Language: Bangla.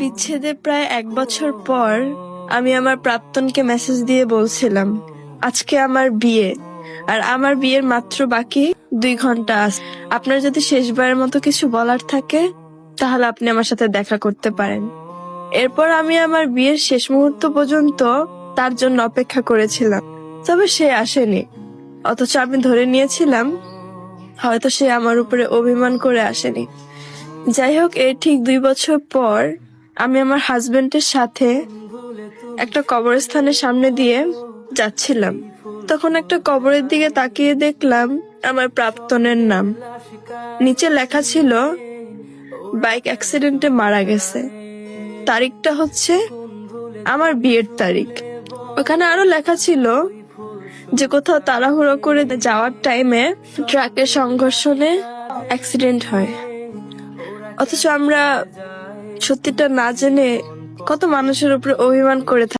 বিচ্ছেদের প্রায় 1 বছর পর আমি আমার প্রাক্তনকে মেসেজ দিয়ে বলছিলাম, আজকে আমার বিয়ে, আর আমার বিয়ের মাত্র বাকি 2 ঘন্টা আছে। আপনার যদি শেষবারের মতো কিছু বলার থাকে তাহলে আপনি আমার সাথে দেখা করতে পারেন। এরপর আমি আমার বিয়ের শেষ মুহূর্ত পর্যন্ত তার জন্য অপেক্ষা করেছিলাম, তবে সে আসেনি। অথচ আমি ধরে নিয়েছিলাম হয়তো সে আমার উপরে অভিমান করে আসেনি। যাই হোক, এর ঠিক 2 বছর পর আমি আমার হাজবেন্ডের সাথে একটা কবরস্থানের সামনে দিয়ে যাচ্ছিলাম। তখন একটা কবরের দিকে তাকিয়ে দেখলাম আমার প্রাক্তনের নাম। নিচে লেখা ছিল বাইক অ্যাক্সিডেন্টে মারা গেছে। তারিখটা হচ্ছে আমার বিয়ের তারিখ। ওখানে আরো লেখা ছিল যে কোথাও তাড়াহুড়ো করে যাওয়ার টাইমে ট্রাকের সংঘর্ষণে অ্যাক্সিডেন্ট হয়। অথচ আমরা সত্যিটা না জেনে কত মানুষের উপরে অভিমান করে থাকি।